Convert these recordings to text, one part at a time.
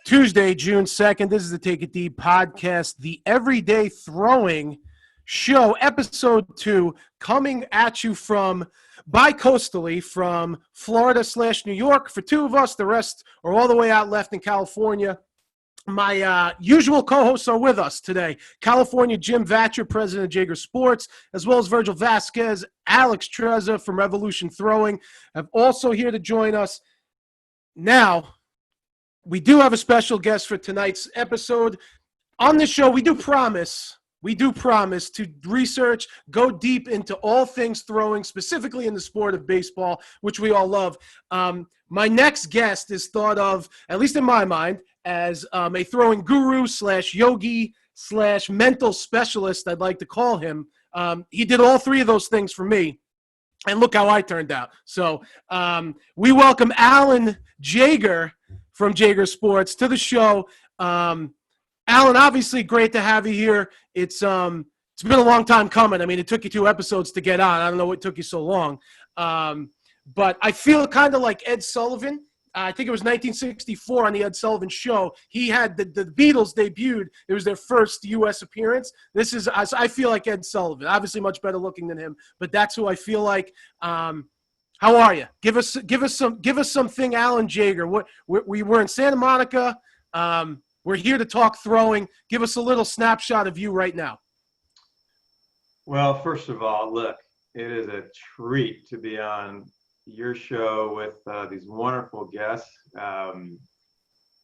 Tuesday, June 2nd. This is the Take It Deep podcast, the Everyday Throwing Show, episode 2, coming at you from bi-coastally from Florida/New York. For two of us, the rest are all the way out left in California. My usual co-hosts are with us today. California Jim Vatcher, president of Jaeger Sports, as well as Virgil Vasquez, Alex Trezza from Revolution Throwing, have also here to join us. Now, we do have a special guest for tonight's episode. On this show, we do promise to research, go deep into all things throwing, specifically in the sport of baseball, which we all love. My next guest is thought of, at least in my mind, as a throwing guru / yogi / mental specialist, I'd like to call him. He did all three of those things for me. And look how I turned out. So we welcome Alan Jaeger from Jaeger Sports to the show. Alan, obviously great to have you here. It's been a long time coming. I mean, it took you 2 episodes to get on. I don't know what took you so long. But I feel kind of like Ed Sullivan. I think it was 1964 on the Ed Sullivan Show. He had the Beatles debuted. It was their first U.S. appearance. I feel like Ed Sullivan. Obviously much better looking than him, but that's who I feel like. How are you? Give us something, Alan Jaeger. We're in Santa Monica. We're here to talk throwing. Give us a little snapshot of you right now. Well, first of all, look, it is a treat to be on your show with these wonderful guests.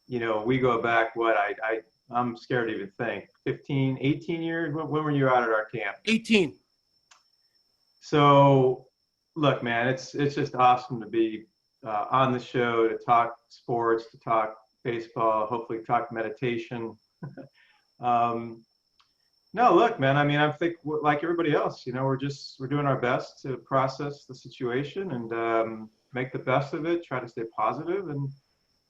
We go back, I'm scared to even think, 15, 18 years? When were you out at our camp? 18. So, look, man, it's just awesome to be on the show, to talk sports, to talk baseball, hopefully talk meditation. No, look, man, I mean, I think like everybody else, we're doing our best to process the situation and make the best of it, try to stay positive. And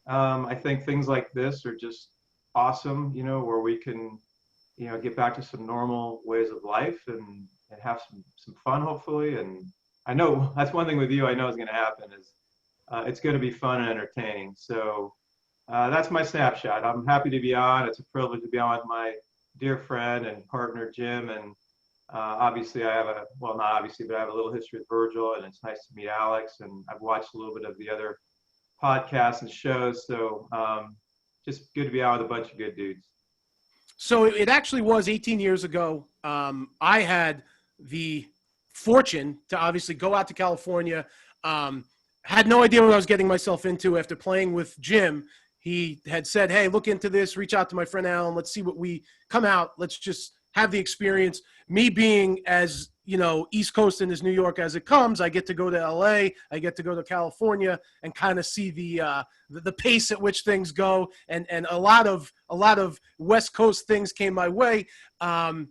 I think things like this are just awesome, where we can, get back to some normal ways of life and have some fun, hopefully. And I know that's one thing with you I know is going to happen is it's going to be fun and entertaining. So that's my snapshot. I'm happy to be on. It's a privilege to be on with my dear friend and partner, Jim. And obviously I have not obviously, but I have a little history with Virgil, and it's nice to meet Alex. And I've watched a little bit of the other podcasts and shows. So just good to be out with a bunch of good dudes. So it actually was 18 years ago. I had the fortune to obviously go out to California. Had no idea what I was getting myself into after playing with Jim. He had said, hey, look into this, reach out to my friend Alan, let's see what we come out, let's just have the experience. Me being as, East Coast and as New York as it comes, I get to go to LA, I get to go to California and kind of see the pace at which things go. And a lot of West Coast things came my way. Not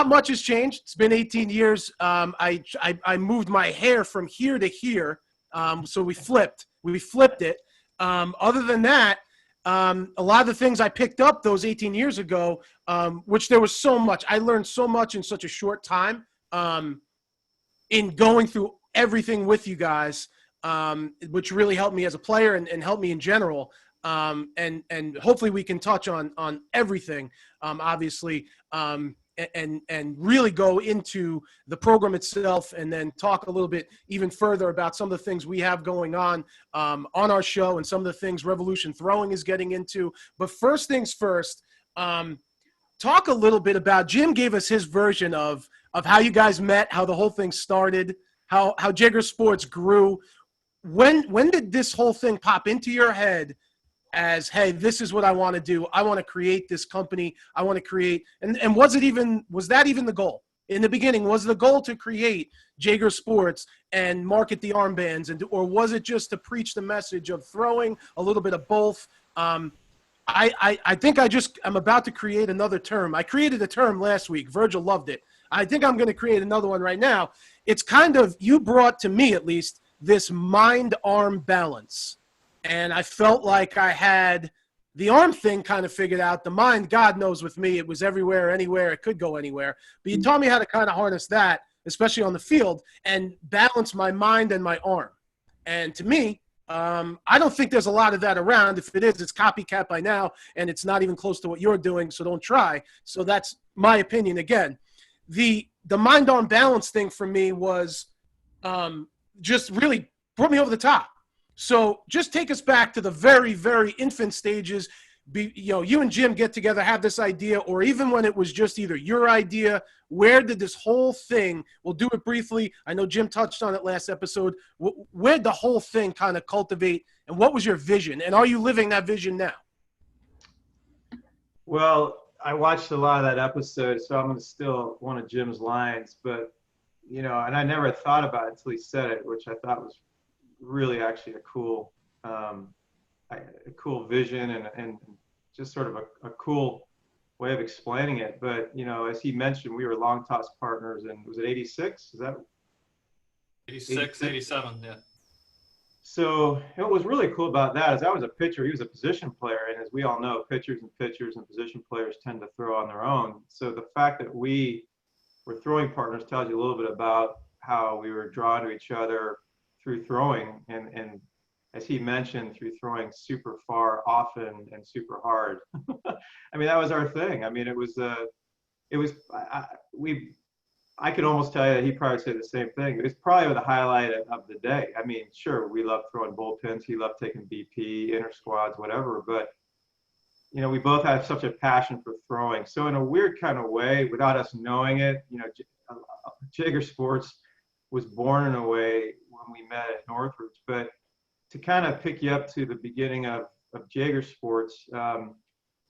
much has changed. It's been 18 years. I moved my hair from here to here. So we flipped it. Other than that, a lot of the things I picked up those 18 years ago, which there was so much. I learned so much in such a short time in going through everything with you guys, which really helped me as a player and helped me in general. And hopefully we can touch on everything, obviously, and really go into the program itself, and then talk a little bit even further about some of the things we have going on our show and some of the things Revolution Throwing is getting into. But first things first, talk a little bit about, Jim gave us his version of how you guys met, how the whole thing started, how Jaeger Sports grew. When did this whole thing pop into your head as, hey, this is what I want to do. I want to create this company. I want to create, and was that even the goal? In the beginning, was the goal to create Jaeger Sports and market the armbands, or was it just to preach the message of throwing, a little bit of both? I think I'm about to create another term. I created a term last week. Virgil loved it. I think I'm going to create another one right now. It's kind of, you brought to me at least, this mind-arm balance. And I felt like I had the arm thing kind of figured out. The mind, God knows with me, it was everywhere, anywhere. It could go anywhere. But you taught me how to kind of harness that, especially on the field, and balance my mind and my arm. And to me, I don't think there's a lot of that around. If it is, it's copycat by now, and it's not even close to what you're doing, so don't try. So that's my opinion. Again, the mind on balance thing for me was just really brought me over the top. So just take us back to the very, very infant stages. You and Jim get together, have this idea, or even when it was just either your idea. Where did this whole thing? We'll do it briefly. I know Jim touched on it last episode. Where did the whole thing kind of cultivate, and what was your vision? And are you living that vision now? Well, I watched a lot of that episode, so I'm going to steal one of Jim's lines, but and I never thought about it until he said it, which I thought was really actually a cool vision and just sort of a cool way of explaining it. But as he mentioned, we were long toss partners, and was it 86? Is that 86, 87? Yeah. So what was really cool about that is I was a pitcher, he was a position player, and as we all know, pitchers and position players tend to throw on their own. So the fact that we were throwing partners tells you a little bit about how we were drawn to each other through throwing, and as he mentioned, through throwing super far, often, and super hard. I mean, that was our thing. I mean, I could almost tell you that he'd probably say the same thing. It's probably the highlight of the day. I mean, sure, we love throwing bullpens. He loved taking BP, inter squads, whatever. But, we both have such a passion for throwing. So in a weird kind of way, without us knowing it, Jaeger Sports was born in a way when we met at Northridge. But to kind of pick you up to the beginning of Jaeger Sports,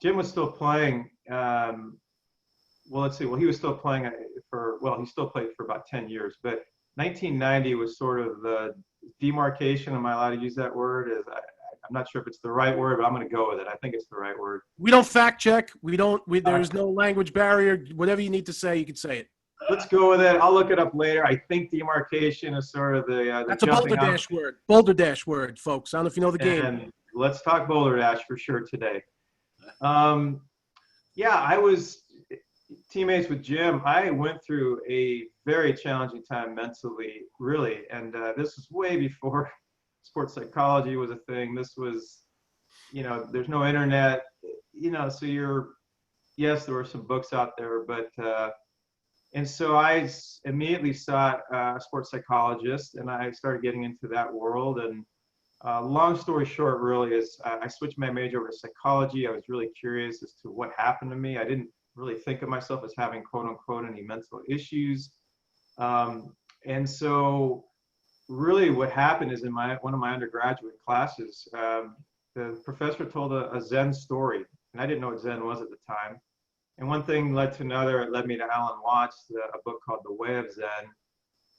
Jim was still playing. Well, let's see. Well, he was still playing he still played for about 10 years. But 1990 was sort of the demarcation. Am I allowed to use that word? I'm not sure if it's the right word, but I'm going to go with it. I think it's the right word. We don't fact check. There's no language barrier. Whatever you need to say, you can say it. Let's go with it. I'll look it up later. I think demarcation is sort of the That's a Boulder Dash word. Boulder Dash word, folks. I don't know if you know the game. And let's talk Boulder Dash for sure today. Yeah, I was teammates with Jim. I went through a very challenging time mentally, really, and this was way before sports psychology was a thing. This was, there's no internet, so yes, there were some books out there, but and so I immediately sought a sports psychologist, and I started getting into that world. And long story short, really, is I switched my major over to psychology. I was really curious as to what happened to me. I didn't really think of myself as having, quote unquote, any mental issues. And so really what happened is in one of my undergraduate classes, the professor told a Zen story, and I didn't know what Zen was at the time. And one thing led to another. It led me to Alan Watts, a book called The Way of Zen,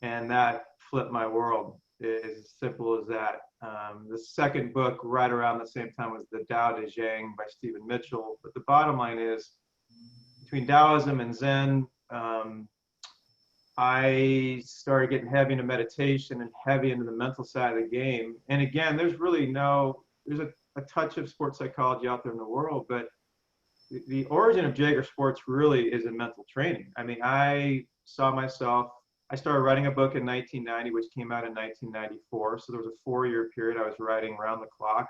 and that flipped my world. It's as simple as that. The second book right around the same time was The Tao Te Ching by Stephen Mitchell. But the bottom line is, between Taoism and Zen, I started getting heavy into meditation and heavy into the mental side of the game. And again, there's a touch of sports psychology out there in the world, but the origin of Jaeger Sports really is in mental training. I mean, I started writing a book in 1990, which came out in 1994. So there was a 4-year period I was writing around the clock,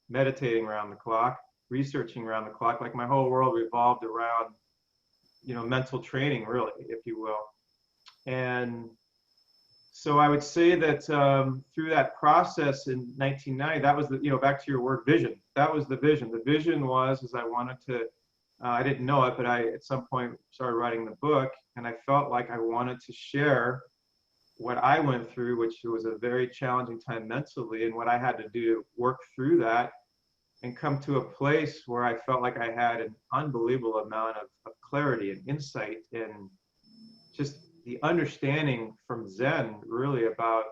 meditating around the clock, researching around the clock. Like my whole world revolved around, mental training, really, if you will. And so I would say that through that process in 1990, that was back to your word vision. That was the vision. The vision was I wanted to, I didn't know it, but I at some point started writing the book, and I felt like I wanted to share what I went through, which was a very challenging time mentally, and what I had to do to work through that and come to a place where I felt like I had an unbelievable amount of clarity and insight and just the understanding from Zen really about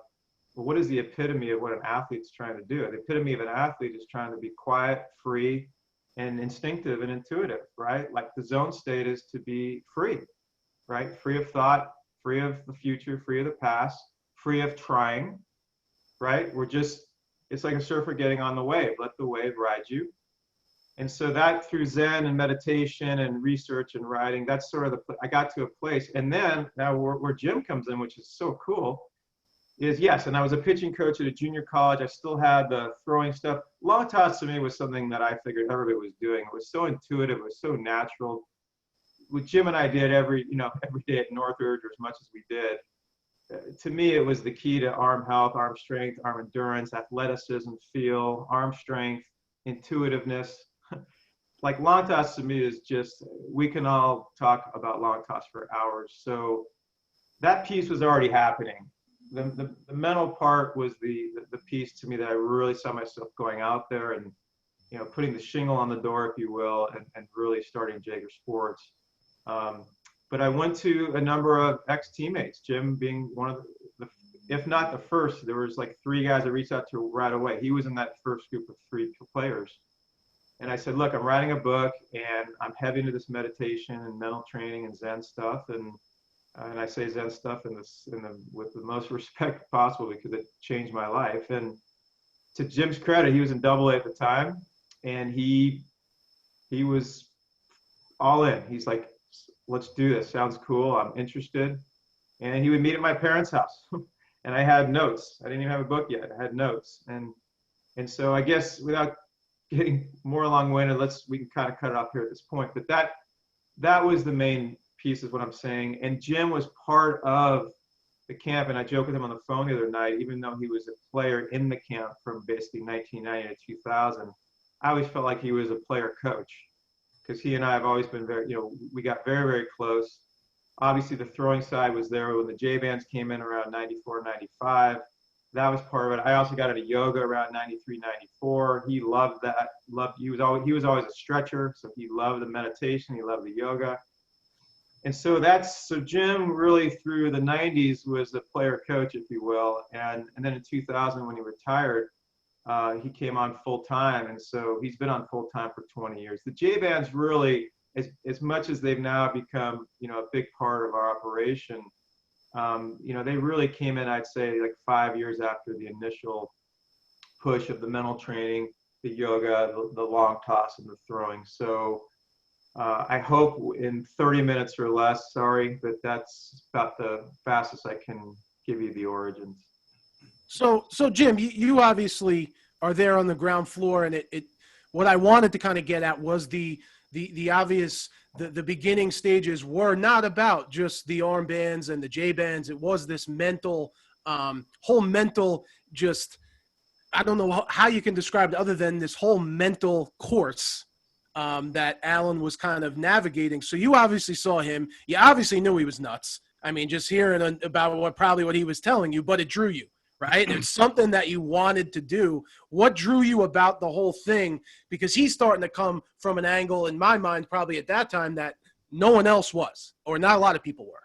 what is the epitome of what an athlete's trying to do. The epitome of an athlete is trying to be quiet, free, and instinctive and intuitive, right? Like the zone state is to be free, right? Free of thought, free of the future, free of the past, free of trying, right? It's like a surfer getting on the wave. Let the wave ride you. And so that through Zen and meditation and research and writing, that's sort of I got to a place. And then now where Jim comes in, which is so cool, is yes. And I was a pitching coach at a junior college. I still had the throwing stuff. Long toss to me was something that I figured everybody was doing. It was so intuitive. It was so natural. What Jim and I did every day at Northridge, or as much as we did, to me, it was the key to arm health, arm strength, arm endurance, athleticism, feel, arm strength, intuitiveness. Like long toss to me is just, we can all talk about long toss for hours. So that piece was already happening. The mental part was the piece to me that I really saw myself going out there and, putting the shingle on the door, if you will, and really starting Jaeger Sports. But I went to a number of ex-teammates, Jim being one of the, if not the first. There was like 3 guys I reached out to right away. He was in that first group of 3 players. And I said, look, I'm writing a book and I'm heavy into this meditation and mental training and Zen stuff. And I say Zen stuff with the most respect possible because it changed my life. And to Jim's credit, he was in AA at the time, and he was all in. He's like, let's do this. Sounds cool. I'm interested. And he would meet at my parents' house, and I had notes. I didn't even have a book yet. I had notes, and so I guess without getting more long-winded, we can kind of cut it off here at this point. But that was the main piece, is what I'm saying. And Jim was part of the camp, and I joked with him on the phone the other night. Even though he was a player in the camp from basically 1990 to 2000, I always felt like he was a player coach, because he and I have always been very, we got very, very close. Obviously, the throwing side was there when the J bands came in around 94, 95. That was part of it. I also got into yoga around 93, 94. He loved that. He was always a stretcher, so he loved the meditation. He loved the yoga. And so Jim really through the 90s was a player coach, if you will. And then in 2000, when he retired, he came on full time. And so he's been on full time for 20 years. The J bands really, as much as they've now become, a big part of our operation, they really came in, I'd say, like 5 years after the initial push of the mental training, the yoga, the long toss, and the throwing. So I hope in 30 minutes or less, sorry, but that's about the fastest I can give you the origins. So Jim, you obviously are there on the ground floor, and what I wanted to kind of get at was the obvious, the beginning stages were not about just the armbands and the J bands. It was this mental, whole mental, just, I don't know how you can describe it other than this whole mental course that Alan was kind of navigating. So you obviously saw him. You obviously knew he was nuts. I mean, just hearing about what he was telling you, but it drew you, right? It's something that you wanted to do. What drew you about the whole thing? Because he's starting to come from an angle, in my mind, probably at that time, that no one else was, or not a lot of people were.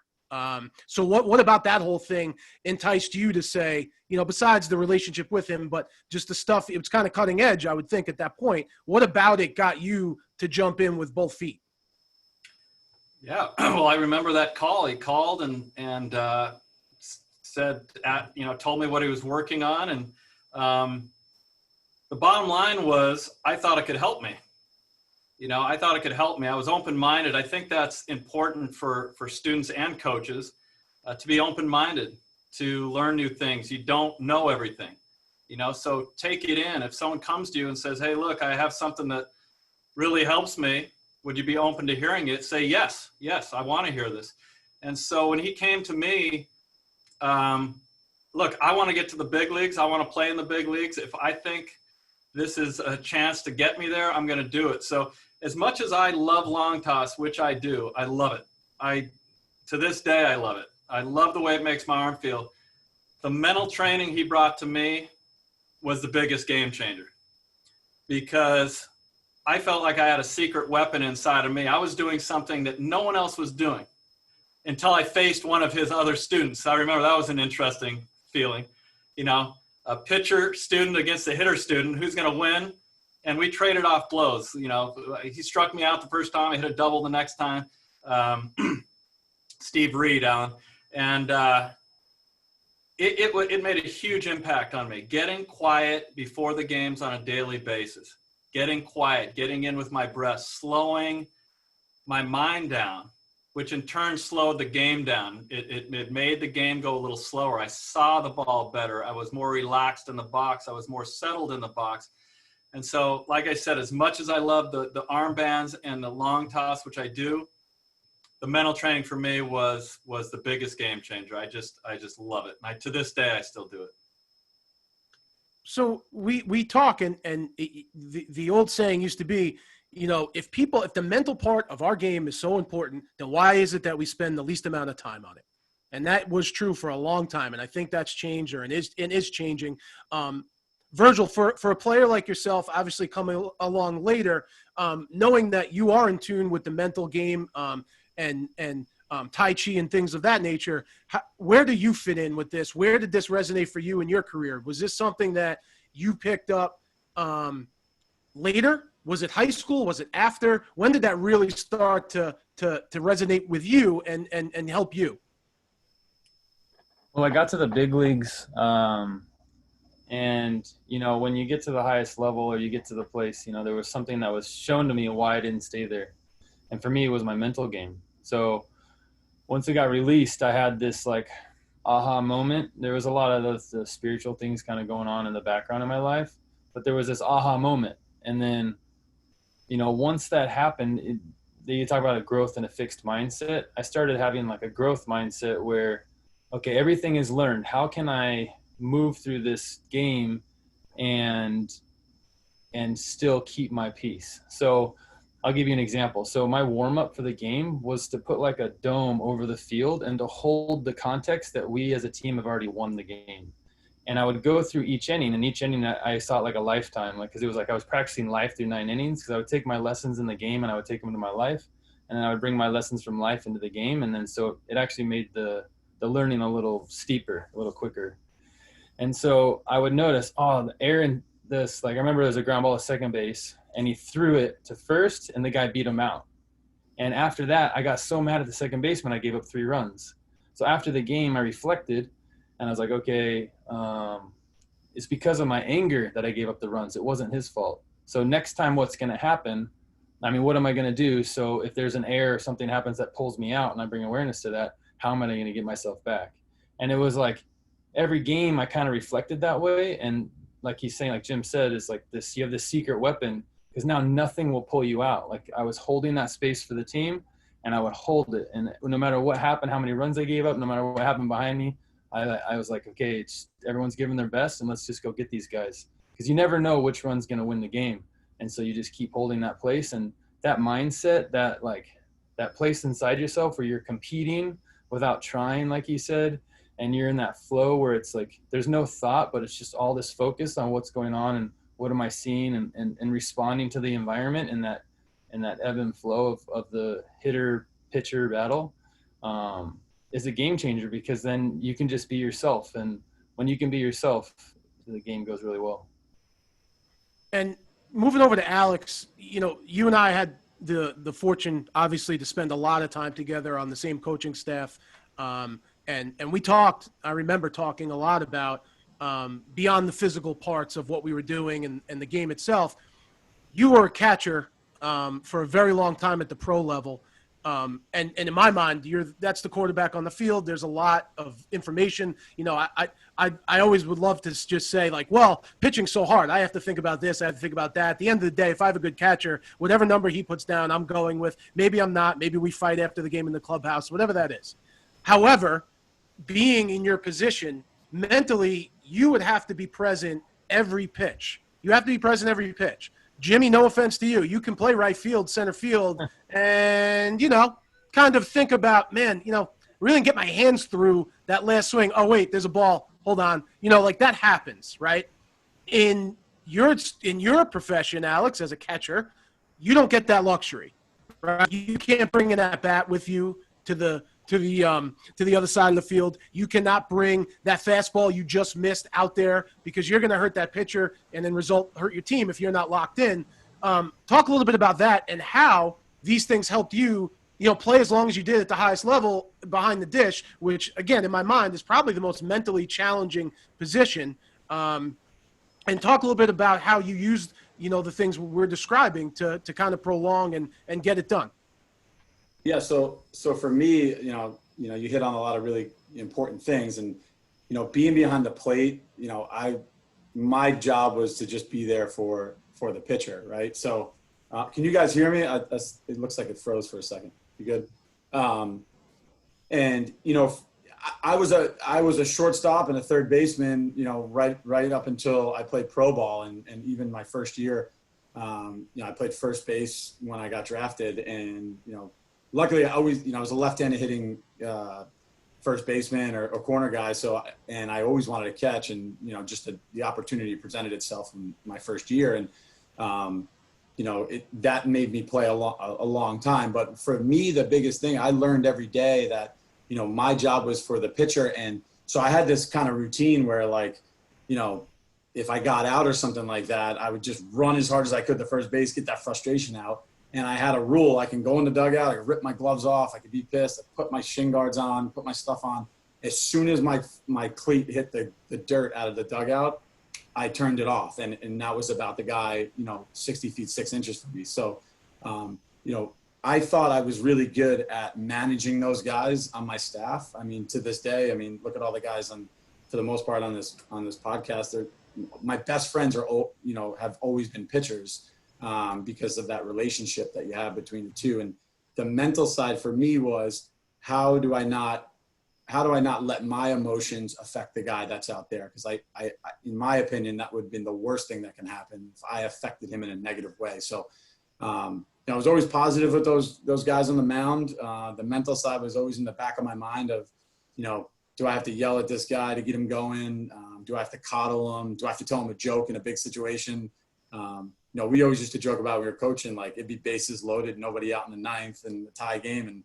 So what about that whole thing enticed you to say, besides the relationship with him, but just the stuff, it was kind of cutting edge, I would think, at that point. What about it got you to jump in with both feet? Yeah, well, I remember that call. He called and said, told me what he was working on. And the bottom line was, I thought it could help me. I thought it could help me. I was open-minded. I think that's important for students and coaches, to be open-minded, to learn new things. You don't know everything, so take it in. If someone comes to you and says, hey, look, I have something that really helps me, would you be open to hearing it? Say, yes, I want to hear this. And so when he came to me, look, I want to get to the big leagues. I want to play in the big leagues. If I think this is a chance to get me there, I'm going to do it. So as much as I love long toss, which I do, I love it. To this day, I love it. I love the way it makes my arm feel. The mental training he brought to me was the biggest game changer, because I felt like I had a secret weapon inside of me. I was doing something that no one else was doing until I faced one of his other students. I remember that was an interesting feeling, a pitcher student against a hitter student, who's going to win. And we traded off blows. He struck me out the first time. I hit a double the next time. Steve Reed, Alan. And it made a huge impact on me. Getting quiet before the games on a daily basis. Getting quiet, getting in with my breath, slowing my mind down. which in turn slowed the game down. It made the game go a little slower. I saw the ball better. I was more relaxed in the box. I was more settled in the box. And so, like I said, as much as I love the armbands and the long toss, which I do, the mental training for me was the biggest game changer. I just love it. And to this day, I still do it. So we talk, and the old saying used to be, you know, if the mental part of our game is so important, then why is it that we spend the least amount of time on it? And that was true for a long time, and I think that's changed, and is changing. Virgil, for a player like yourself, obviously coming along later, knowing that you are in tune with the mental game, and Tai Chi and things of that nature, where do you fit in with this? Where did this resonate for you in your career? Was this something that you picked up later? Was it high school? Was it after? When did that really start to resonate with you and help you? Well, I got to the big leagues, and, you know, when you get to the highest level or you get to the place, you know, there was something that was shown to me why I didn't stay there. And for me, it was my mental game. So once it got released, I had this like aha moment. There was a lot of the spiritual things kind of going on in the background of my life, but there was this aha moment. And then, you know, once that happened, you talk about a growth and a fixed mindset. I started having like a growth mindset where, okay, everything is learned. How can I move through this game and still keep my peace? So I'll give you an example. So my warm up for the game was to put like a dome over the field and to hold the context that we as a team have already won the game. And I would go through each inning, and each inning I saw it like a lifetime, like, cause it was like I was practicing life through 9 innings, cause I would take my lessons in the game and I would take them into my life, and then I would bring my lessons from life into the game. And then so it actually made the learning a little steeper, a little quicker. And so I would notice, oh, the air in this, like I remember there was a ground ball at second base, and he threw it to first, and the guy beat him out. And after that, I got so mad at the second baseman, I gave up 3 runs. So after the game, I reflected, and I was like, okay, it's because of my anger that I gave up the runs. It wasn't his fault. So next time what's going to happen, I mean, what am I going to do? So if there's an error or something happens that pulls me out and I bring awareness to that, how am I going to get myself back? And it was like every game I kind of reflected that way. And like he's saying, like Jim said, is like this, you have this secret weapon, because now nothing will pull you out. Like I was holding that space for the team, and I would hold it. And no matter what happened, how many runs they gave up, no matter what happened behind me, I was like, okay, everyone's giving their best, and let's just go get these guys. Because you never know which run's going to win the game. And so you just keep holding that place. And that mindset, that place inside yourself where you're competing without trying, like you said, and you're in that flow where it's like there's no thought, but it's just all this focus on what's going on and what am I seeing, and responding to the environment in that ebb and flow of the hitter-pitcher battle is a game changer, because then you can just be yourself. And when you can be yourself, the game goes really well. And moving over to Alex, you know, you and I had the fortune, obviously, to spend a lot of time together on the same coaching staff. And we talked, I remember talking a lot about beyond the physical parts of what we were doing and the game itself. You were a catcher for a very long time at the pro level. And in my mind, that's the quarterback on the field. There's a lot of information. You know, I always would love to just say, like, well, pitching's so hard. I have to think about this. I have to think about that. At the end of the day, if I have a good catcher, whatever number he puts down, I'm going with. Maybe I'm not. Maybe we fight after the game in the clubhouse, whatever that is. However, being in your position, mentally, you would have to be present every pitch. You have to be present every pitch. Jimmy, no offense to you, you can play right field, center field, and, you know, kind of think about, man, you know, really get my hands through that last swing. Oh, wait, there's a ball. Hold on. You know, like that happens, right? In your profession, Alex, as a catcher, you don't get that luxury, right? You can't bring an at-bat with you to the other side of the field. You cannot bring that fastball you just missed out there, because you're going to hurt that pitcher and then hurt your team if you're not locked in. Talk a little bit about that and how these things helped you, you know, play as long as you did at the highest level behind the dish, which again, in my mind, is probably the most mentally challenging position. And talk a little bit about how you used, you know, the things we're describing to kind of prolong and get it done. Yeah. So for me, you hit on a lot of really important things, and being behind the plate, my job was to just be there for the pitcher, right? So, can you guys hear me? It looks like it froze for a second. You good? And I was a shortstop and a third baseman, right up until I played pro ball, and even my first year, I played first base when I got drafted, and luckily I was a left-handed hitting first baseman or corner guy, and I always wanted to catch, and just the opportunity presented itself in my first year, and that made me play a long time. But for me, the biggest thing I learned every day that my job was for the pitcher, and so I had this kind of routine where, like, if I got out or something like that, I would just run as hard as I could to first base, get that frustration out. And I had a rule: I can go in the dugout, I can rip my gloves off, I could be pissed, I put my shin guards on, put my stuff on. As soon as my cleat hit the dirt out of the dugout, I turned it off. And that was about the guy, 60 feet, 6 inches from me. So, I thought I was really good at managing those guys on my staff. I mean, to this day, look at all the guys for the most part on this podcast. My best friends have always been pitchers, because of that relationship that you have between the two. And the mental side for me was, how do I not let my emotions affect the guy that's out there? Because I in my opinion, that would have been the worst thing that can happen if I affected him in a negative way. So, I was always positive with those guys on the mound. The mental side was always in the back of my mind of, do I have to yell at this guy to get him going? Do I have to coddle him? Do I have to tell him a joke in a big situation? We always used to joke about, we were coaching, like, it'd be bases loaded, nobody out in the ninth, and the tie game. And,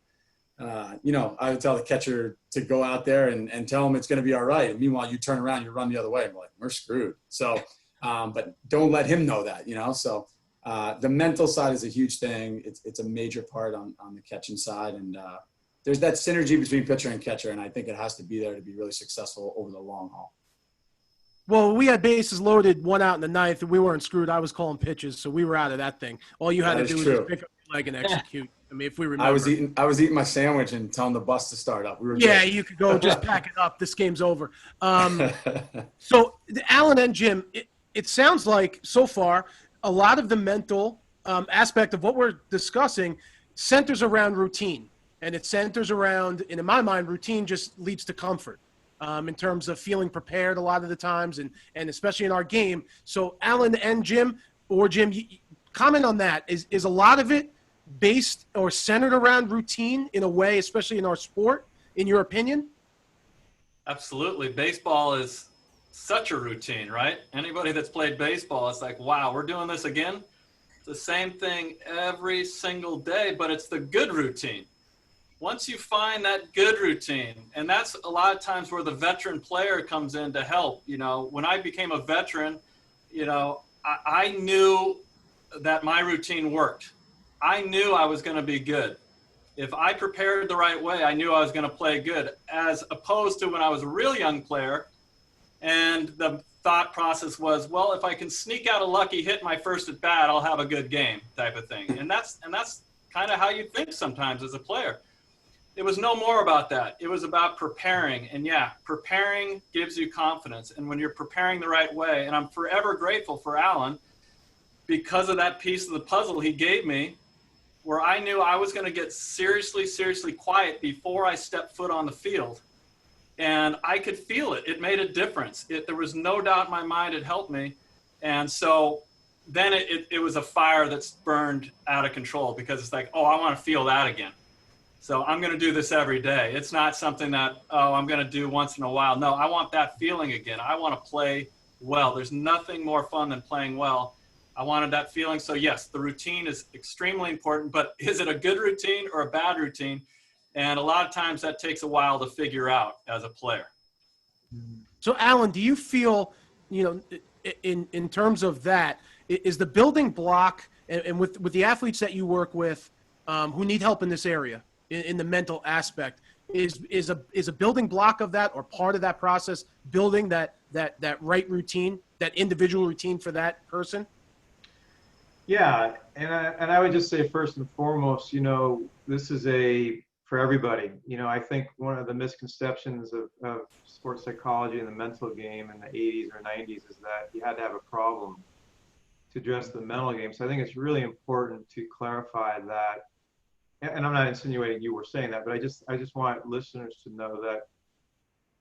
I would tell the catcher to go out there and tell him it's going to be all right. And meanwhile, you turn around, you run the other way. I'm like, we're screwed. So, but don't let him know that, So the mental side is a huge thing. It's a major part on the catching side. And there's that synergy between pitcher and catcher. And I think it has to be there to be really successful over the long haul. Well, we had bases loaded, one out in the ninth, and we weren't screwed. I was calling pitches, so we were out of that thing. All you had to do was just pick up your leg and execute. If we remember. I was eating my sandwich and telling the bus to start up. Yeah, you could go just pack it up. This game's over. So, Alan and Jim, it sounds like so far a lot of the mental aspect of what we're discussing centers around routine. And it centers around, and in my mind, routine just leads to comfort. In terms of feeling prepared a lot of the times, and especially in our game. So Alan and Jim, or Jim, comment on that. Is a lot of it based or centered around routine in a way, especially in our sport, in your opinion? Absolutely. Baseball is such a routine, right? Anybody that's played baseball, it's like, wow, we're doing this again. It's the same thing every single day, but it's the good routine. Once you find that good routine, and that's a lot of times where the veteran player comes in to help. When I became a veteran, I knew that my routine worked. I knew I was going to be good. If I prepared the right way, I knew I was going to play good, as opposed to when I was a real young player and the thought process was, well, if I can sneak out a lucky hit my first at bat, I'll have a good game, type of thing. And that's kind of how you think sometimes as a player. It was no more about that. It was about preparing. And yeah, preparing gives you confidence. And when you're preparing the right way, and I'm forever grateful for Alan because of that piece of the puzzle he gave me, where I knew I was going to get seriously, seriously quiet before I stepped foot on the field. And I could feel it. It made a difference. There was no doubt in my mind it helped me. And so then it was a fire that's burned out of control, because it's like, oh, I want to feel that again. So I'm going to do this every day. It's not something that, I'm going to do once in a while. No, I want that feeling again. I want to play well. There's nothing more fun than playing well. I wanted that feeling. So yes, the routine is extremely important, but is it a good routine or a bad routine? And a lot of times that takes a while to figure out as a player. So Alan, do you feel, in terms of that, is the building block, and with the athletes that you work with who need help in this area, in the mental aspect, is a building block of that, or part of that process, building that right routine, that individual routine for that person? Yeah, And I would just say first and foremost, this is for everybody. I think one of the misconceptions of sports psychology and the mental game in the 80s or 90s is that you had to have a problem to address the mental game. So I think it's really important to clarify that. And I'm not insinuating you were saying that, but I just want listeners to know that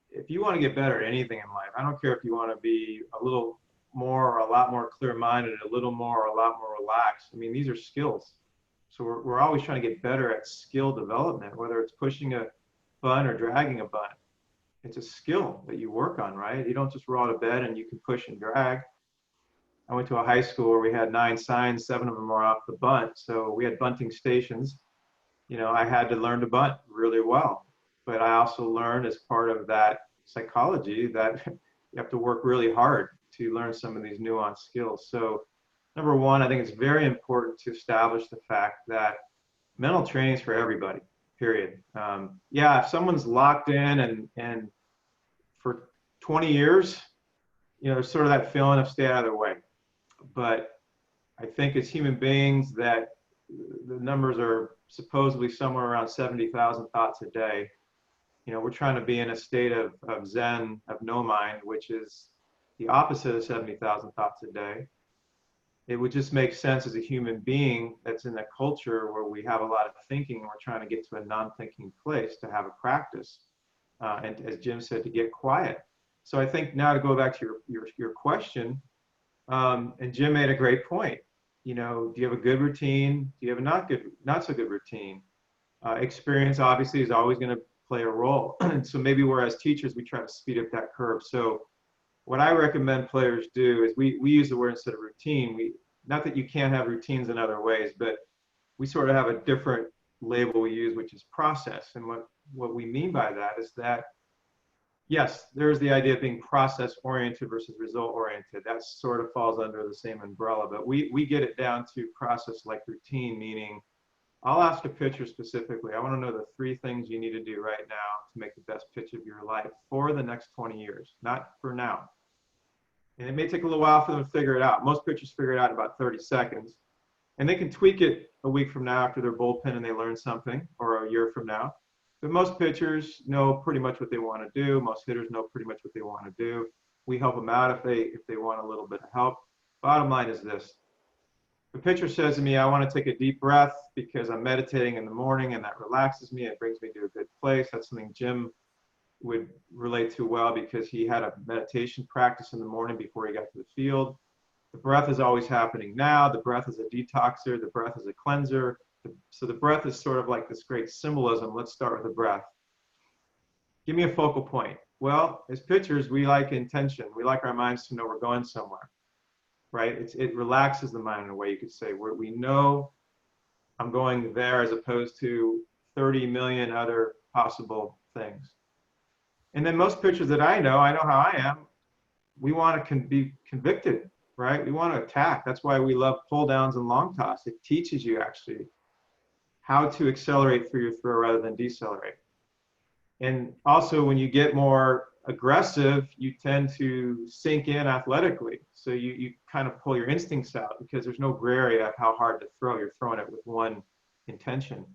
if you want to get better at anything in life, I don't care if you want to be a little more or a lot more clear-minded, a little more or a lot more relaxed. I mean, these are skills. So we're always trying to get better at skill development, whether it's pushing a bunt or dragging a bunt. It's a skill that you work on, right? You don't just roll out of bed and you can push and drag. I went to a high school where we had 9 signs, 7 of them were off the bunt. So we had bunting stations. I had to learn to bunt really well. But I also learned as part of that psychology that you have to work really hard to learn some of these nuanced skills. So number one, I think it's very important to establish the fact that mental training is for everybody, period. If someone's locked in and for 20 years, there's sort of that feeling of stay out of their way. But I think as human beings that the numbers are supposedly somewhere around 70,000 thoughts a day. We're trying to be in a state of Zen, of no mind, which is the opposite of 70,000 thoughts a day. It would just make sense as a human being that's in a culture where we have a lot of thinking and we're trying to get to a non-thinking place to have a practice. And as Jim said, to get quiet. So I think now to go back to your question, and Jim made a great point. Do you have a good routine? Do you have a not so good routine? Experience obviously is always going to play a role. And so maybe whereas teachers, we try to speed up that curve. So what I recommend players do is we use the word instead of routine. Not that you can't have routines in other ways, but we sort of have a different label we use, which is process. And what we mean by that is that, yes, there's the idea of being process-oriented versus result-oriented. That sort of falls under the same umbrella, but we get it down to process like routine, meaning I'll ask a pitcher specifically, I want to know the 3 things you need to do right now to make the best pitch of your life for the next 20 years, not for now. And it may take a little while for them to figure it out. Most pitchers figure it out in about 30 seconds. And they can tweak it a week from now after their bullpen and they learn something, or a year from now. But most pitchers know pretty much what they want to do. Most hitters know pretty much what they want to do. We help them out if they want a little bit of help. Bottom line is this. The pitcher says to me, I want to take a deep breath because I'm meditating in the morning and that relaxes me. It brings me to a good place. That's something Jim would relate to well because he had a meditation practice in the morning before he got to the field. The breath is always happening now. The breath is a detoxer. The breath is a cleanser. So the breath is sort of like this great symbolism. Let's start with the breath. Give me a focal point. Well, as pitchers, we like intention. We like our minds to know we're going somewhere, right? It relaxes the mind in a way you could say, where we know I'm going there as opposed to 30 million other possible things. And then most pitchers that I know how I am, we want to be convicted, right? We want to attack. That's why we love pull downs and long toss. It teaches you actually how to accelerate through your throw rather than decelerate. And also when you get more aggressive, you tend to sink in athletically. So you kind of pull your instincts out because there's no gray area of how hard to throw. You're throwing it with one intention.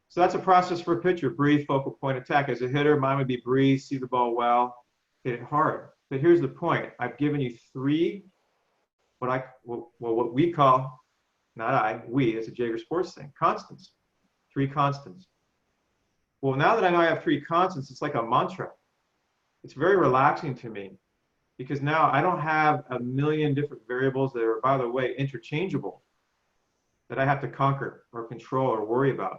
So that's a process for a pitcher: breathe, focal point, attack. As a hitter, mine would be breathe, see the ball well, hit it hard. But here's the point. I've given you 3, what we call, we, it's a Jaeger sports thing, constants. 3 constants. Well, now that I know I have 3 constants, it's like a mantra. It's very relaxing to me because now I don't have a million different variables that are, by the way, interchangeable that I have to conquer or control or worry about.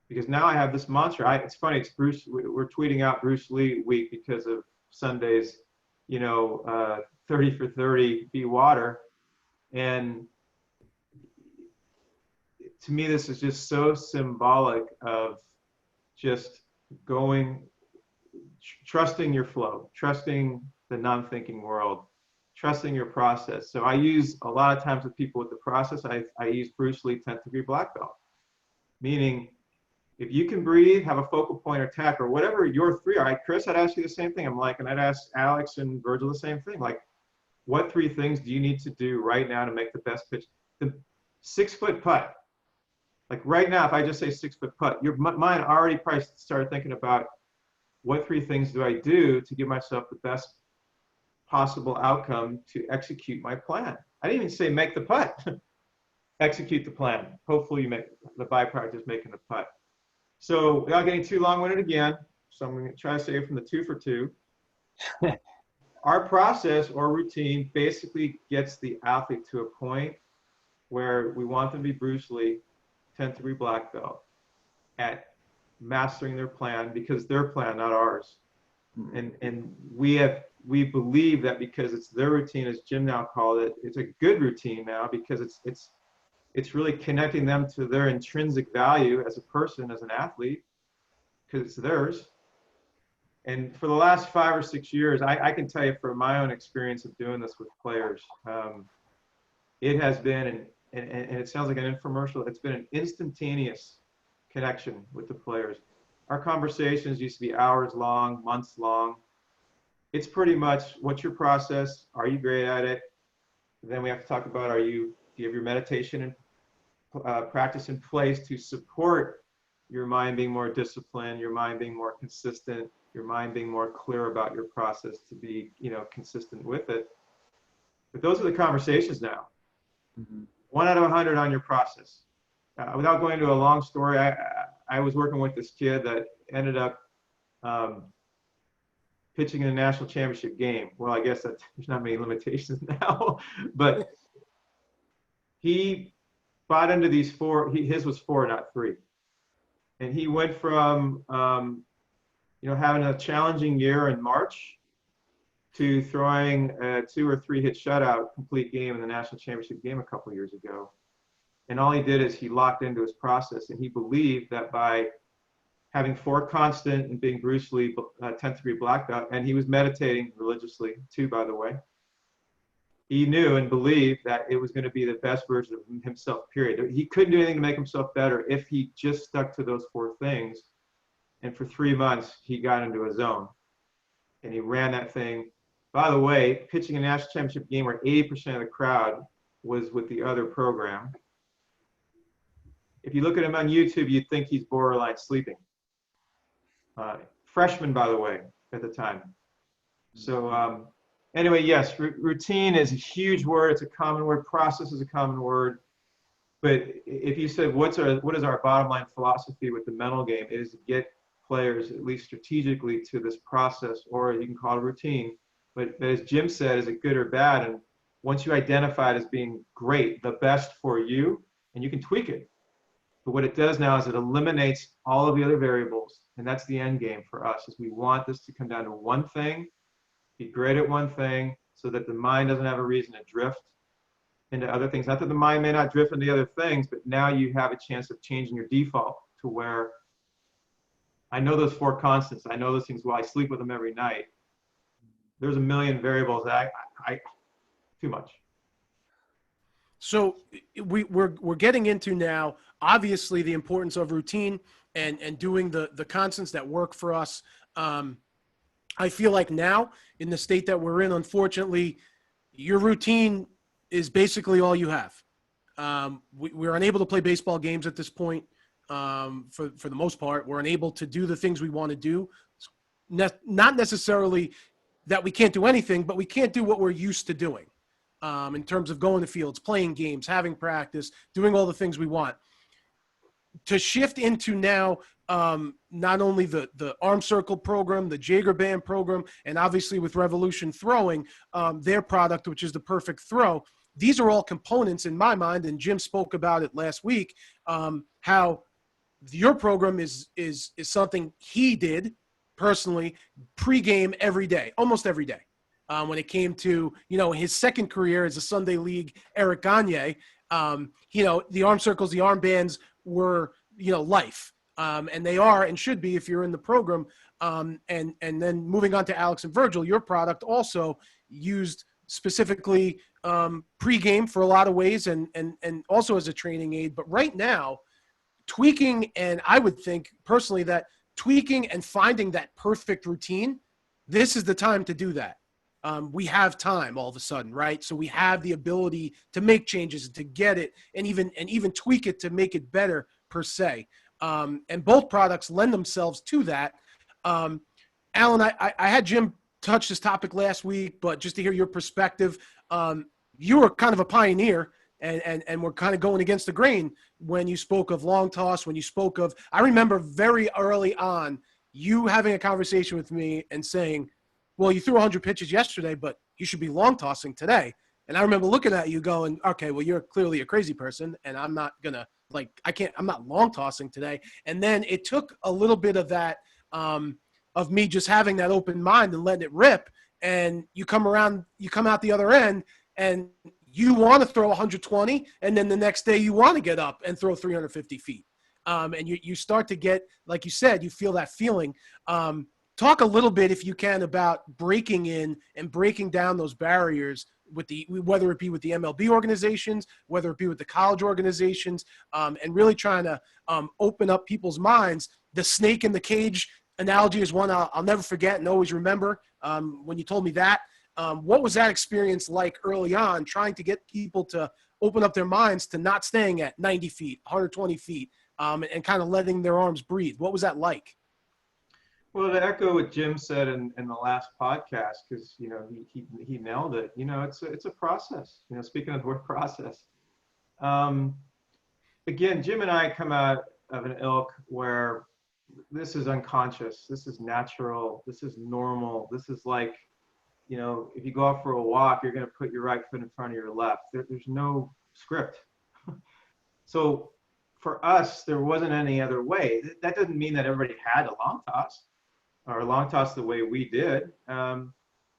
Because now I have this mantra. It's funny, it's Bruce, we're tweeting out Bruce Lee week because of Sunday's, 30 for 30 be water. And to me, this is just so symbolic of just trusting your flow, trusting the non-thinking world, trusting your process. So I use a lot of times with people with the process, I use Bruce Lee 10th degree black belt, meaning if you can breathe, have a focal point attack, or whatever your 3 are. Chris, I'd ask you the same thing. And I'd ask Alex and Virgil the same thing. Like, what 3 things do you need to do right now to make the best pitch? 6-foot putt. Like right now, if I just say 6-foot putt, your mind already probably started thinking about what 3 things do I do to give myself the best possible outcome to execute my plan. I didn't even say make the putt. Execute the plan. Hopefully you make the byproduct is making the putt. So without getting too long-winded again, so I'm going to try to say from the 2 for 2. Our process or routine basically gets the athlete to a point where we want them to be Bruce Lee, 10th degree black belt, at mastering their plan, because their plan, not ours. And we believe that because it's their routine, as Jim now called it, it's a good routine now, because it's really connecting them to their intrinsic value as a person, as an athlete, because it's theirs. And for the last 5 or 6 years, I can tell you from my own experience of doing this with players, it has been, and it sounds like an infomercial, it's been an instantaneous connection with the players. Our conversations used to be hours long, months long. It's pretty much, what's your process? Are you great at it? Then we have to talk about, do you have your meditation and practice in place to support your mind being more disciplined, your mind being more consistent, your mind being more clear about your process to be, consistent with it. But those are the conversations now. 1 out of 100 on your process. Without going into a long story, I was working with this kid that ended up pitching in a national championship game. Well, I guess that there's not many limitations now, but he bought into these 4. His was 4, not 3, and he went from having a challenging year in March to throwing a 2 or 3 hit shutout complete game in the national championship game a couple years ago. And all he did is he locked into his process, and he believed that by having 4 constant and being Bruce Lee 10th degree black belt, and he was meditating religiously too, by the way, he knew and believed that it was going to be the best version of himself, period. He couldn't do anything to make himself better if he just stuck to those 4 things. And for 3 months, he got into a zone, and he ran that thing. By the way, pitching a national championship game where 80% of the crowd was with the other program. If you look at him on YouTube, you'd think he's borderline sleeping. Freshman, by the way, at the time. So anyway, yes, routine is a huge word. It's a common word. Process is a common word. But if you said, what is our bottom line philosophy with the mental game, it is to get players, at least strategically, to this process, or you can call it a routine. But as Jim said, is it good or bad? And once you identify it as being great, the best for you, and you can tweak it. But what it does now is it eliminates all of the other variables. And that's the end game for us, is we want this to come down to one thing, be great at one thing, so that the mind doesn't have a reason to drift into other things. Not that the mind may not drift into other things, but now you have a chance of changing your default to where I know those 4 constants. I know those things. Well, I sleep with them every night. There's a million variables that I too much. So we're getting into now, obviously, the importance of routine and doing the constants that work for us. I feel like now, in the state that we're in, unfortunately, your routine is basically all you have. We're unable to play baseball games at this point. For the most part, we're unable to do the things we want to do. Not necessarily that we can't do anything, but we can't do what we're used to doing in terms of going to fields, playing games, having practice, doing all the things we want. To shift into now not only the arm circle program, the Jaeger band program, and obviously with Revolution Throwing, their product, which is the perfect throw. These are all components in my mind, and Jim spoke about it last week, how your program is something he did personally pregame every day, almost every day. When it came to, his second career as a Sunday League Eric Gagne, the arm circles, the arm bands were, life. And they are and should be if you're in the program. And then moving on to Alex and Virgil, your product also used specifically pregame for a lot of ways and also as a training aid. But right now, tweaking, and I would think personally that tweaking and finding that perfect routine, this is the time to do that. we have time all of a sudden, right? So we have the ability to make changes and to get it and even tweak it to make it better per se. And both products lend themselves to that. Alan, I had Jim touch this topic last week, but just to hear your perspective, you were kind of a pioneer and we're kind of going against the grain when you spoke of long toss, when you spoke of, I remember very early on you having a conversation with me and saying, well, you threw 100 pitches yesterday, but you should be long tossing today. And I remember looking at you going, okay, well, you're clearly a crazy person and I'm not going to I'm not long tossing today. And then it took a little bit of that, of me just having that open mind and letting it rip. And you come out the other end and you want to throw 120. And then the next day you want to get up and throw 350 feet. And you start to get, like you said, you feel that feeling. Talk a little bit, if you can, about breaking in and breaking down those barriers whether it be with the MLB organizations, whether it be with the college organizations, and really trying to open up people's minds. The snake in the cage analogy is one I'll never forget and always remember. When you told me that, what was that experience like early on, trying to get people to open up their minds to not staying at 90 feet, 120 feet, and kind of letting their arms breathe? What was that like? Well, to echo what Jim said in the last podcast, because he nailed it. It's a process. Speaking of the word process, again, Jim and I come out of an ilk where this is unconscious, this is natural, this is normal. This is like, if you go out for a walk, you're going to put your right foot in front of your left. There's no script. So for us, there wasn't any other way. That doesn't mean that everybody had a long toss or a long toss the way we did. But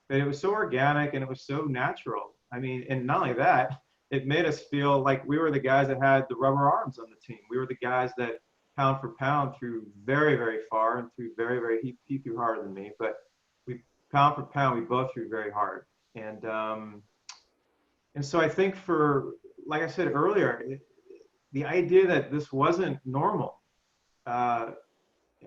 it was so organic and it was so natural. I mean, and not only that, it made us feel like we were the guys that had the rubber arms on the team. We were the guys that pound for pound threw very, very far and threw very, very, he threw harder than me, but we pound for pound, we both threw very hard. And so I think like I said earlier, the idea that this wasn't normal,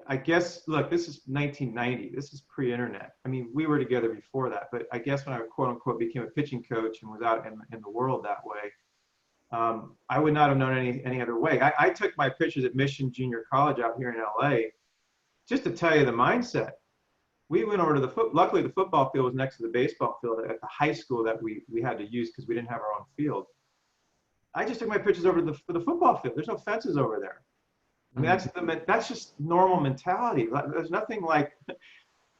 I guess, look, this is 1990. This is pre-internet. I mean, we were together before that, but I guess when I quote unquote became a pitching coach and was out in the world that way, I would not have known any other way. I took my pitches at Mission Junior College out here in LA, just to tell you the mindset. We went over to luckily the football field was next to the baseball field at the high school that we had to use because we didn't have our own field. I just took my pitches over to the football field. There's no fences over there. I mean, that's just normal mentality. There's nothing like,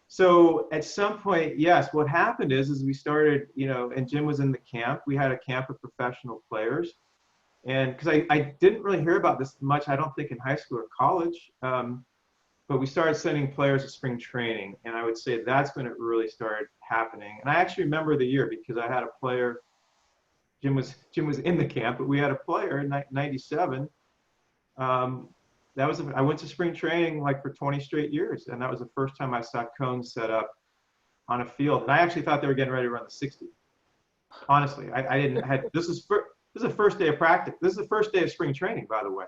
so at some point, yes, what happened is we started, and Jim was in the camp. We had a camp of professional players. And because I didn't really hear about this much, I don't think in high school or college, but we started sending players to spring training. And I would say that's when it really started happening. And I actually remember the year because I had a player, Jim was in the camp, but we had a player in 97. I went to spring training like for 20 straight years, and that was the first time I saw cones set up on a field. And I actually thought they were getting ready to run the 60. Honestly, I didn't have. This is the first day of practice. This is the first day of spring training, by the way.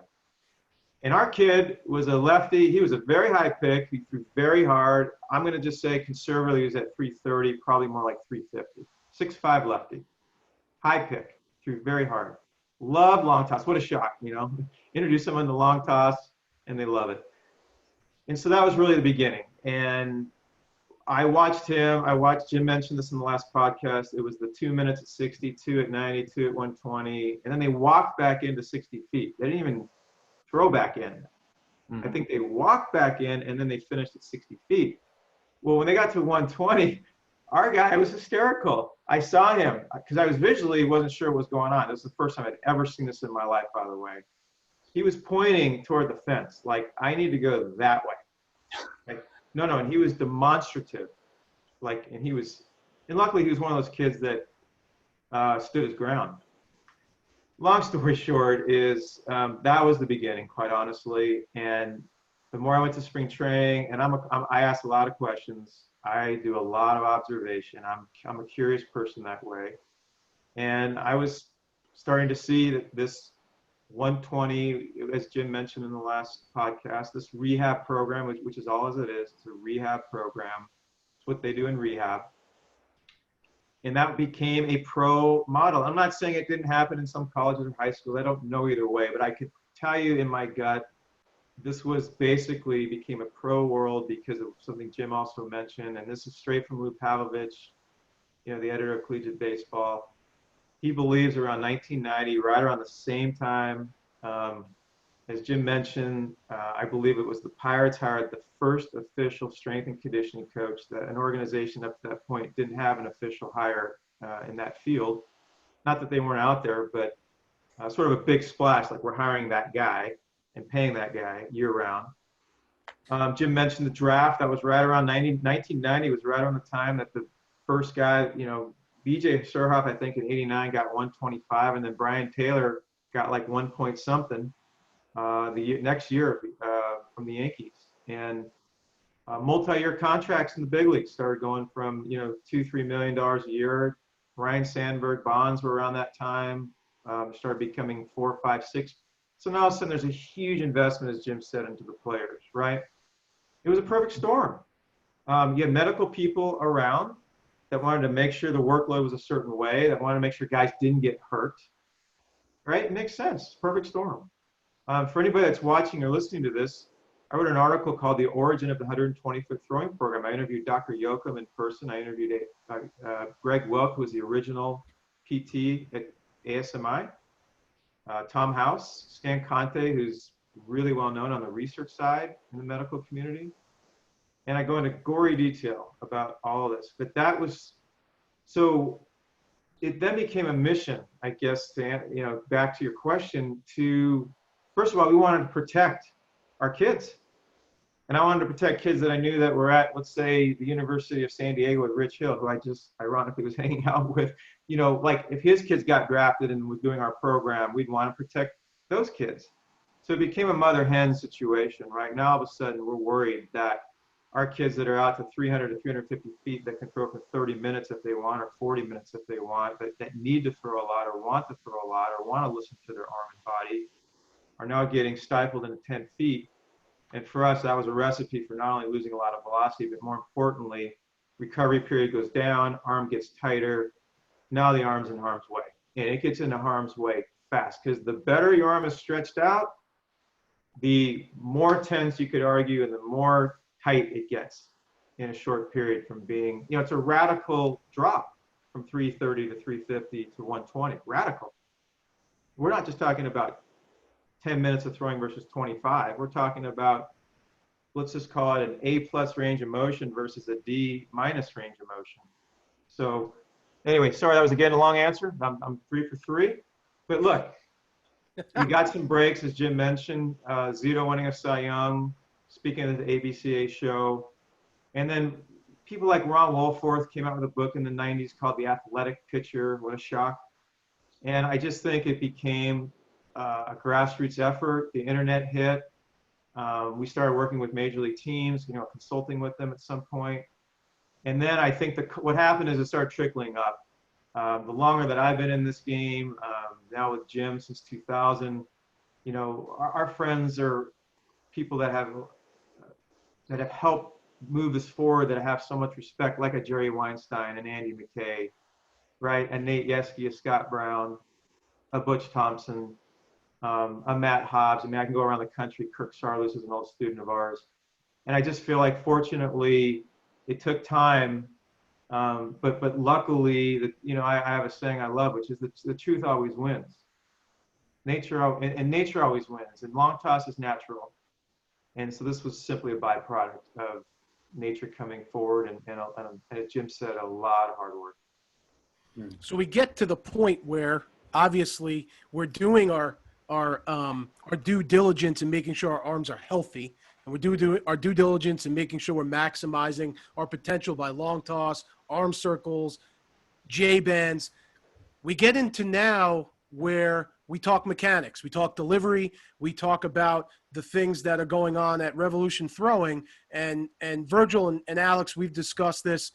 And our kid was a lefty. He was a very high pick. He threw very hard. I'm going to just say conservatively he was at 330, probably more like 350. 6'5" lefty, high pick, threw very hard. Love long toss. What a shock, Introduce someone to long toss, and they love it. And so that was really the beginning. And I watched Jim mention this in the last podcast. It was the 2 minutes at 60, 2 at 90, 2 at 120. And then they walked back into 60 feet. They didn't even throw back in. I think they walked back in, and then they finished at 60 feet. Well, when they got to 120, our guy was hysterical. I saw him because I wasn't sure what was going on. This is the first time I'd ever seen this in my life, by the way. He was pointing toward the fence, like, I need to go that way. Like, no, and he was demonstrative. And luckily he was one of those kids that stood his ground. Long story short is that was the beginning, quite honestly. And the more I went to spring training, and I asked a lot of questions. I do a lot of observation. I'm a curious person that way. And I was starting to see that this 120, as Jim mentioned in the last podcast, this rehab program, which is all as it is, it's a rehab program. It's what they do in rehab. And that became a pro model. I'm not saying it didn't happen in some colleges or high schools. I don't know either way, but I could tell you in my gut, this was basically became a pro world because of something Jim also mentioned. And this is straight from Lou Pavlovich, the editor of Collegiate Baseball. He believes around 1990, right around the same time, as Jim mentioned, I believe it was the Pirates hired the first official strength and conditioning coach. That an organization up to that point didn't have an official hire in that field. Not that they weren't out there, but sort of a big splash, like we're hiring that guy and paying that guy year round. Jim mentioned the draft. That was right around 1990, was right around the time that the first guy, B.J. Surhoff, I think in '89 got 125, and then Brian Taylor got like 1 point something next year from the Yankees. And multi-year contracts in the big leagues started going from $2-3 million a year. Ryan Sandberg bonds were around that time, started becoming 4, 5, 6. So now all of a sudden there's a huge investment, as Jim said, into the players, right? It was a perfect storm. You had medical people around that wanted to make sure the workload was a certain way, that wanted to make sure guys didn't get hurt, right? It makes sense. Perfect storm. For anybody that's watching or listening to this, I wrote an article called The Origin of the 120-Foot Throwing Program. I interviewed Dr. Yoakum in person. I interviewed Greg Welk, who was the original PT at ASMI, Tom House, Stan Conte, who's really well known on the research side in the medical community. And I go into gory detail about all of this. But that was, so it then became a mission, I guess, to, back to your question, to, first of all, we wanted to protect our kids. And I wanted to protect kids that I knew that were at, let's say, the University of San Diego with Rich Hill, who I just ironically was hanging out with. Like if his kids got drafted and was doing our program, we'd want to protect those kids. So it became a mother-hen situation, right? Now all of a sudden we're worried that our kids that are out to 300 to 350 feet that can throw for 30 minutes if they want, or 40 minutes if they want, but that need to throw a lot or want to throw a lot or want to listen to their arm and body, are now getting stifled into 10 feet. And for us, that was a recipe for not only losing a lot of velocity, but more importantly, recovery period goes down, arm gets tighter. Now the arm's in harm's way. And it gets into harm's way fast, because the better your arm is stretched out, the more tense you could argue and the more tight it gets in a short period from being, it's a radical drop from 330 to 350 to 120, radical. We're not just talking about 10 minutes of throwing versus 25. We're talking about, let's just call it an A+ range of motion versus a D- range of motion. So anyway, sorry, that was again a long answer. I'm 3 for 3. But look, we got some breaks, as Jim mentioned, Zito winning a Cy Young, speaking of the ABCA show. And then people like Ron Wolforth came out with a book in the 90s called The Athletic Pitcher. What a shock. And I just think it became a grassroots effort. The internet hit. We started working with major league teams, consulting with them at some point. And then I think what happened is it started trickling up. The longer that I've been in this game, now with Jim since 2000, our friends are people that have helped move this forward, that have so much respect, like a Jerry Weinstein and Andy McKay, right? And Nate Yeske, a Scott Brown, a Butch Thompson, a Matt Hobbs. I mean, I can go around the country. Kirk Sarlus is an old student of ours. And I just feel like, fortunately, it took time, but luckily, I have a saying I love, which is the truth always wins. Nature always wins, and long toss is natural. And so this was simply a byproduct of nature coming forward, and as Jim said, a lot of hard work. So we get to the point where obviously we're doing our due diligence in making sure our arms are healthy, and we're doing our due diligence in making sure we're maximizing our potential by long toss, arm circles, J bands. We get into now where we talk mechanics, we talk delivery, we talk about the things that are going on at Revolution Throwing, and Virgil and Alex, we've discussed this.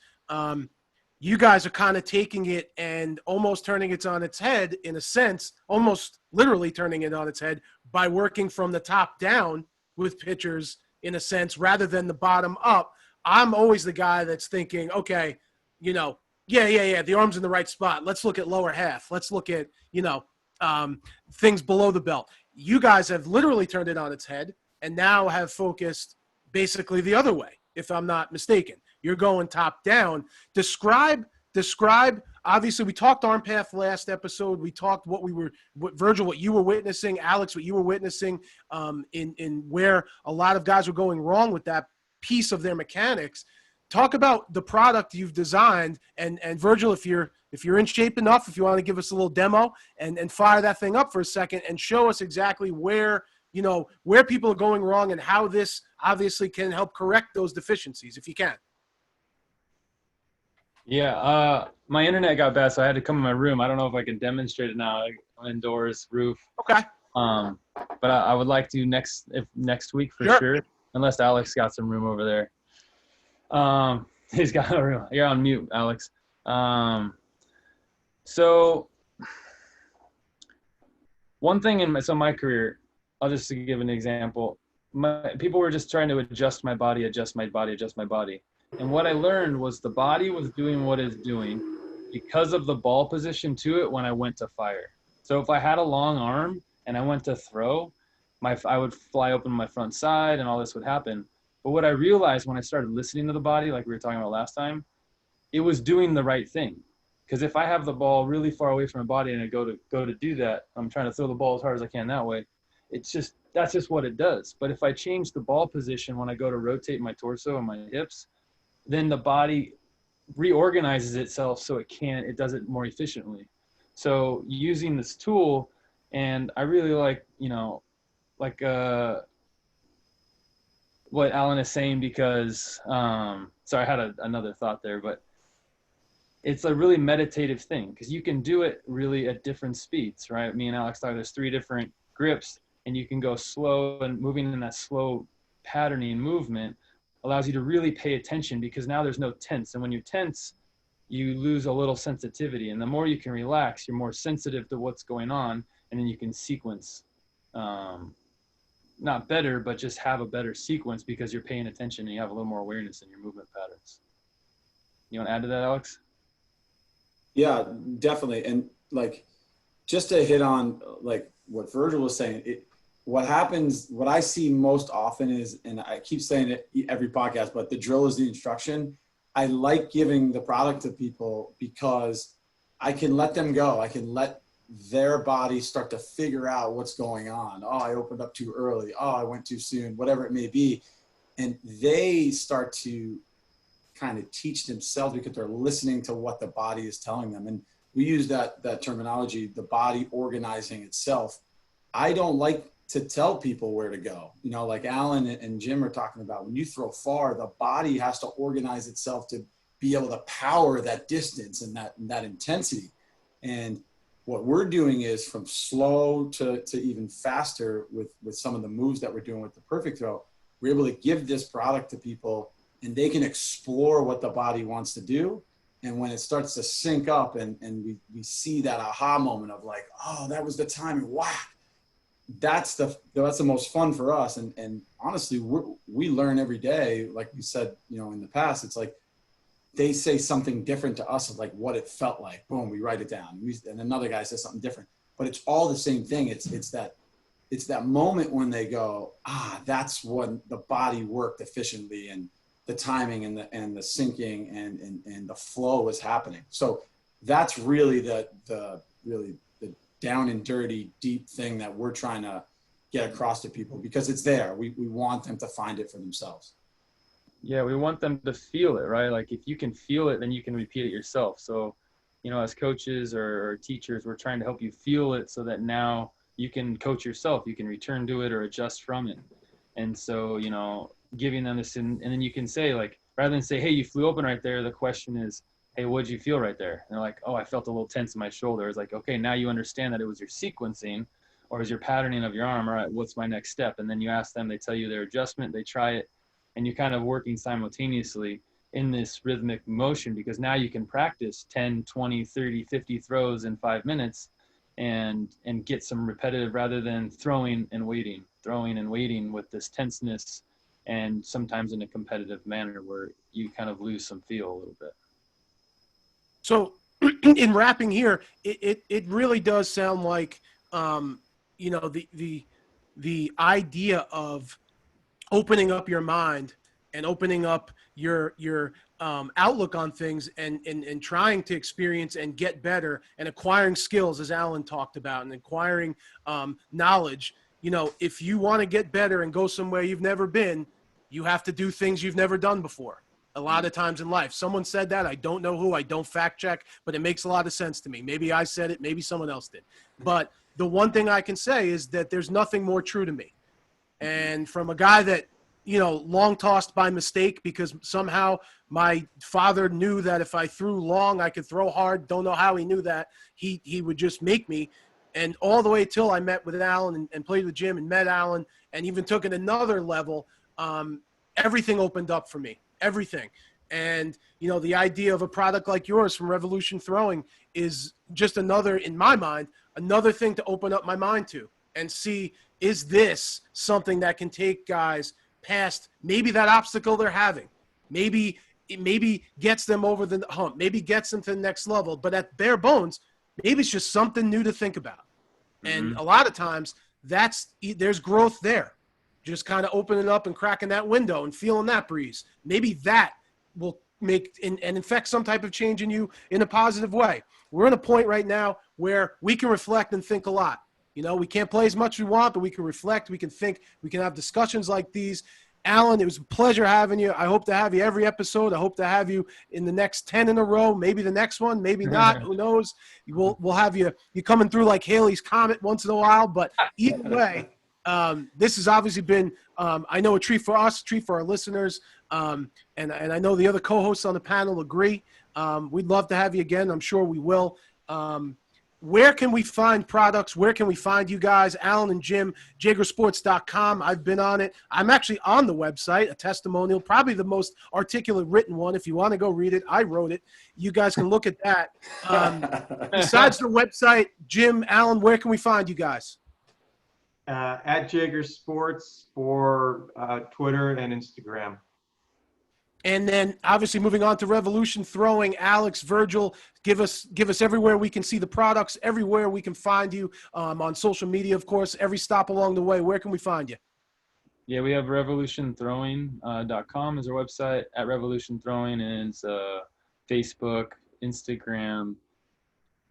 You guys are kind of taking it and almost turning it on its head, in a sense, almost literally turning it on its head by working from the top down with pitchers, in a sense, rather than the bottom up. I'm always the guy that's thinking, okay, Yeah. The arm's in the right spot. Let's look at lower half. Let's look at, things below the belt. You guys have literally turned it on its head and now have focused basically the other way, if I'm not mistaken. You're going top down. Describe, obviously we talked arm path last episode. We talked Virgil, what you were witnessing, Alex, what you were witnessing, in where a lot of guys were going wrong with that piece of their mechanics. Talk about the product you've designed, and Virgil, if you're in shape enough, if you want to give us a little demo and fire that thing up for a second and show us exactly where people are going wrong and how this obviously can help correct those deficiencies, if you can. Yeah, my internet got bad, so I had to come in my room. I don't know if I can demonstrate it now. I'm indoors, roof. Okay. But I would like to next week for sure, unless Alex got some room over there. He's got a room. You're on mute, Alex. So one thing in my career, I'll just give an example. People were just trying to adjust my body. And what I learned was the body was doing what it's doing because of the ball position to it when I went to fire. So if I had a long arm and I went to throw, I would fly open my front side and all this would happen. But what I realized when I started listening to the body, like we were talking about last time, it was doing the right thing. Because if I have the ball really far away from my body and I go to do that, I'm trying to throw the ball as hard as I can that way. That's just what it does. But if I change the ball position when I go to rotate my torso and my hips, then the body reorganizes itself so it does it more efficiently. So using this tool, and I really like, what Alan is saying, because sorry, I had another thought there, but it's a really meditative thing because you can do it really at different speeds, right? Me and Alex thought there's 3 different grips, and you can go slow, and moving in that slow patterning movement allows you to really pay attention because now there's no tense. And when you're tense, you lose a little sensitivity. And the more you can relax, you're more sensitive to what's going on, and then you can sequence, not better, but just have a better sequence because you're paying attention and you have a little more awareness in your movement patterns. You want to add to that, Alex? Yeah, definitely. And like, just to hit on like what Virgil was saying, what I see most often is, and I keep saying it every podcast, but the drill is the instruction. I like giving the product to people because I can let them go. I can let their body start to figure out what's going on. Oh, I opened up too early. Oh, I went too soon, whatever it may be. And they start to kind of teach themselves because they're listening to what the body is telling them. And we use that terminology, the body organizing itself. I don't like to tell people where to go. Like Alan and Jim are talking about, when you throw far, the body has to organize itself to be able to power that distance and that intensity. And what we're doing is from slow to even faster with some of the moves that we're doing with the perfect throw. We're able to give this product to people and they can explore what the body wants to do. And when it starts to sync up and we see that aha moment of like, oh, that was the time, wow. That's the most fun for us. And honestly, we learn every day. Like we said, in the past, it's like they say something different to us of like what it felt like. Boom, we write it down. And another guy says something different, but it's all the same thing. It's that moment when they go, that's when the body worked efficiently and the timing and the syncing and the flow was happening. So that's really the down and dirty, deep thing that we're trying to get across to people because it's there. We want them to find it for themselves. Yeah, we want them to feel it, right? Like if you can feel it, then you can repeat it yourself. So, as coaches or teachers, we're trying to help you feel it so that now you can coach yourself. You can return to it or adjust from it. And so, giving them this, and then you can say, like, rather than say, hey, you flew open right there, the question is, hey, what did you feel right there? And they're like, oh, I felt a little tense in my shoulder. It's like, okay, now you understand that it was your sequencing or is your patterning of your arm. All right, what's my next step? And then you ask them, they tell you their adjustment, they try it, and you're kind of working simultaneously in this rhythmic motion because now you can practice 10, 20, 30, 50 throws in 5 minutes and get some repetitive rather than throwing and waiting with this tenseness and sometimes in a competitive manner where you kind of lose some feel a little bit. So in wrapping here, it really does sound like, you know, the idea of opening up your mind and opening up your outlook on things, and trying to experience and get better and acquiring skills, as Alan talked about, and acquiring knowledge. You know, if you want to get better and go somewhere you've never been, you have to do things you've never done before. A lot of times in life, someone said that. I don't know who. I don't fact check, but it makes a lot of sense to me. Maybe I said it. Maybe someone else did. But the one thing I can say is that there's nothing more true to me. And from a guy that, you know, long tossed by mistake, because somehow my father knew that if I threw long, I could throw hard. Don't know how he knew that. He would just make me. And all the way till I met with Alan and played with Jim and met Alan and even took it another level, everything opened up for me. Everything. And, you know, the idea of a product like yours from Revolution Throwing is just another, in my mind, another thing to open up my mind to and see, is this something that can take guys past maybe that obstacle they're having? Maybe it maybe gets them over the hump, maybe gets them to the next level, but at bare bones, maybe it's just something new to think about. And a lot of times there's growth there. Just kind of opening up and cracking that window and feeling that breeze. Maybe that will make and infect some type of change in you in a positive way. We're in a point right now where we can reflect and think a lot. You know, we can't play as much as we want, but we can reflect, we can think, we can have discussions like these. Alan, it was a pleasure having you. I hope to have you every episode. I hope to have you in the next 10 in a row, maybe the next one, maybe not. Who knows? We'll have you coming through like Halley's Comet once in a while. But either way, this has obviously been, I know, a treat for us, a treat for our listeners. And I know the other co-hosts on the panel agree. We'd love to have you again. I'm sure we will. Where can we find products? Where can we find you guys? Alan and Jim, JaegerSports.com. I've been on it. I'm actually on the website, a testimonial, probably the most articulate written one. If you want to go read it, I wrote it. You guys can look at that. Besides the website, Jim, Alan, where can we find you guys? At Jaeger Sports for Twitter and Instagram. And then obviously moving on to Revolution Throwing, Alex, Virgil, give us everywhere we can see the products, everywhere we can find you, on social media, of course, every stop along the way. Where can we find you? Yeah, we have revolutionthrowing.com is our website. At Revolution Throwing is Facebook, Instagram,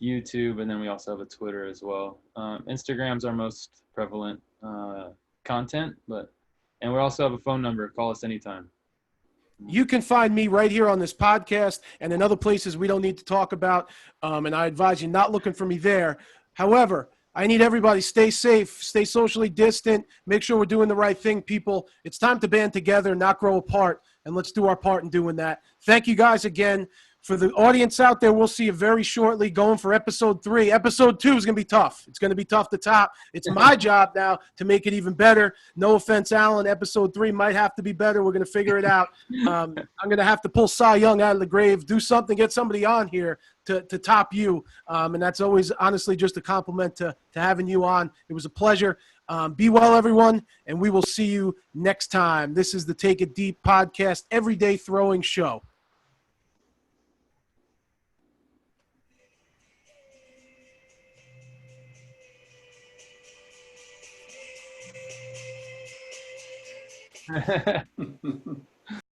YouTube, and then we also have a Twitter as well. Instagram's our most prevalent content, and we also have a phone number. Call us anytime. You can find me right here on this podcast and in other places we don't need to talk about, and I advise you not looking for me there. However, I need everybody stay safe, stay socially distant, make sure we're doing the right thing, people. It's time to band together, not grow apart, and let's do our part in doing that. Thank you guys again. For the audience out there, we'll see you very shortly going for episode 3. Episode 2 is going to be tough. It's going to be tough to top. It's my job now to make it even better. No offense, Alan. Episode 3 might have to be better. We're going to figure it out. I'm going to have to pull Cy Young out of the grave, do something, get somebody on here to top you. And that's always, honestly, just a compliment to having you on. It was a pleasure. Be well, everyone, and we will see you next time. This is the Take It Deep podcast, everyday throwing show.